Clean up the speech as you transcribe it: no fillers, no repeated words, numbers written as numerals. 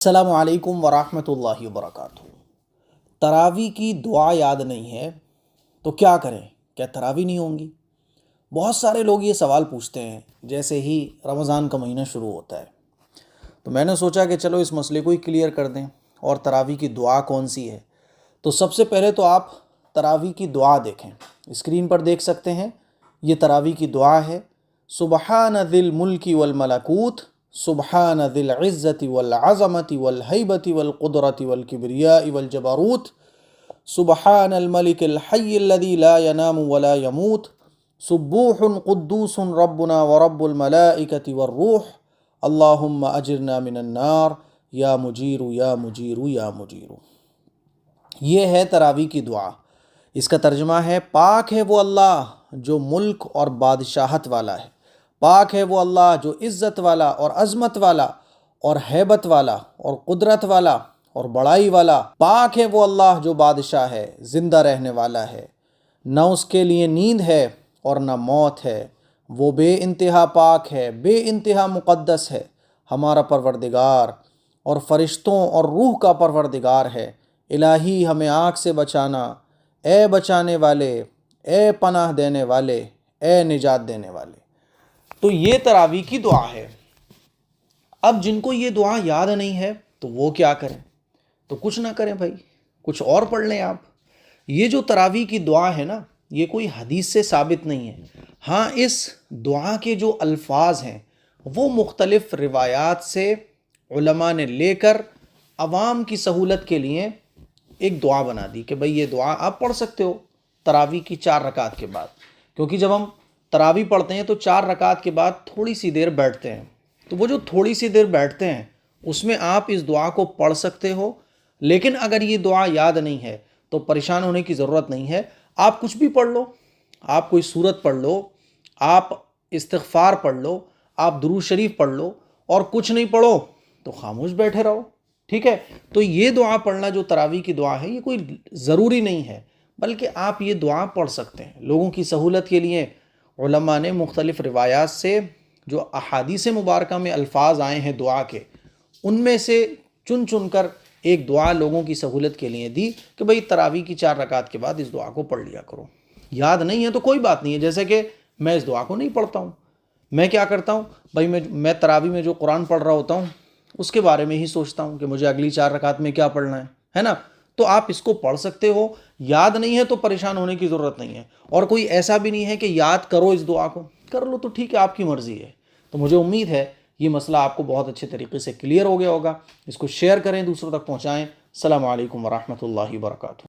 अस्सलामु अलैकुम वरहमतुल्लाहि वबरकातुहू। तरावी की दुआ याद नहीं है तो क्या करें? क्या तरावी नहीं होंगी? बहुत सारे लोग ये सवाल पूछते हैं जैसे ही रमज़ान का महीना शुरू होता है। तो मैंने सोचा कि चलो इस मसले को ही क्लियर कर दें। और तरावी की दुआ कौन सी है? तो सबसे पहले तो आप तरावी की दुआ देखें, स्क्रीन पर देख सकते हैं। ये तरावी की दुआ है। सुबहान दिल मुल्की वल मलकूत, सुबहान दिल इज़्ज़ति वल अज़मति वल हैबति वल क़ुदरति वल किब्रियाइ वल जबरूत, सुबहानल मलिकिल हय्यिल लज़ी ला यनामु वला यमूत, सुब्बूहुन क़ुद्दूसुन रब्बुना व रब्बुल मलाइकति वर्रूह, अल्लाहुम्मा अजिरना मिनन नार या मुजीरु या मुजीरु या मुजीरु। ये है तरावी की दुआ। इसका तर्जुमा है, पाक है वो अल्लाह जो मुल्क और बादशाहत वाला है, पाक है वो अल्लाह जो इज़्ज़त वाला और अज़मत वाला और हैबत वाला और कुदरत वाला और बड़ाई वाला, पाक है वो अल्लाह जो बादशाह है, ज़िंदा रहने वाला है, न उसके लिए नींद है और न मौत है, वो बे इंतहा पाक है, बे इंतहा मुक़द्दस है, हमारा परवरदिगार और फ़रिश्तों और रूह का परवरदिगार है। इलाही हमें आग से बचाना, ए बचाने वाले, ए पनाह देने वाले, ए निजात देने वाले। तो ये तरावी की दुआ है। अब जिनको ये दुआ याद नहीं है तो वो क्या करें? तो कुछ ना करें भाई, कुछ और पढ़ लें आप। ये जो तरावी की दुआ है ना, ये कोई हदीस से साबित नहीं है। हाँ, इस दुआ के जो अल्फाज हैं वो मुख्तलिफ रिवायात से उलमा ने लेकर अवाम की सहूलत के लिए एक दुआ बना दी कि भाई ये दुआ आप पढ़ सकते हो तरावी की 4 रकात के बाद। क्योंकि जब हम तरावी पढ़ते हैं तो 4 रकात के बाद थोड़ी सी देर बैठते हैं, तो वो जो थोड़ी सी देर बैठते हैं उसमें आप इस दुआ को पढ़ सकते हो। लेकिन अगर ये दुआ याद नहीं है तो परेशान होने की ज़रूरत नहीं है। आप कुछ भी पढ़ लो, आप कोई सूरत पढ़ लो, आप इस्तिग़फ़ार पढ़ लो, आप दुरूद शरीफ पढ़ लो, और कुछ नहीं पढ़ो तो खामोश बैठे रहो। ठीक है? तो ये दुआ पढ़ना जो तरावी की दुआ है ये कोई ज़रूरी नहीं है, बल्कि आप ये दुआ पढ़ सकते हैं। लोगों की सहूलत के लिए उलमा ने मुख्तलिफ़ रिवायात से जो अहादीस मुबारका में अल्फाज आए हैं दुआ के, उनमें से चुन चुन कर एक दुआ लोगों की सहूलत के लिए दी कि भाई तरावी की 4 रकात के बाद इस दुआ को पढ़ लिया करो। याद नहीं है तो कोई बात नहीं है। जैसे कि मैं इस दुआ को नहीं पढ़ता हूँ, मैं क्या करता हूँ भाई, मैं तरावी में जो कुरान पढ़ रहा होता हूँ उसके बारे में ही सोचता हूँ कि मुझे अगली 4 रकात में क्या पढ़ना है ना। तो आप इसको पढ़ सकते हो। याद नहीं है तो परेशान होने की ज़रूरत नहीं है। और कोई ऐसा भी नहीं है कि याद करो इस दुआ को, कर लो तो ठीक है, आपकी मर्ज़ी है। तो मुझे उम्मीद है ये मसला आपको बहुत अच्छे तरीके से क्लियर हो गया होगा। इसको शेयर करें, दूसरों तक पहुँचाएँ। अस्सलामु अलैकुम वरहमतुल्लाहि वबरकातुहू।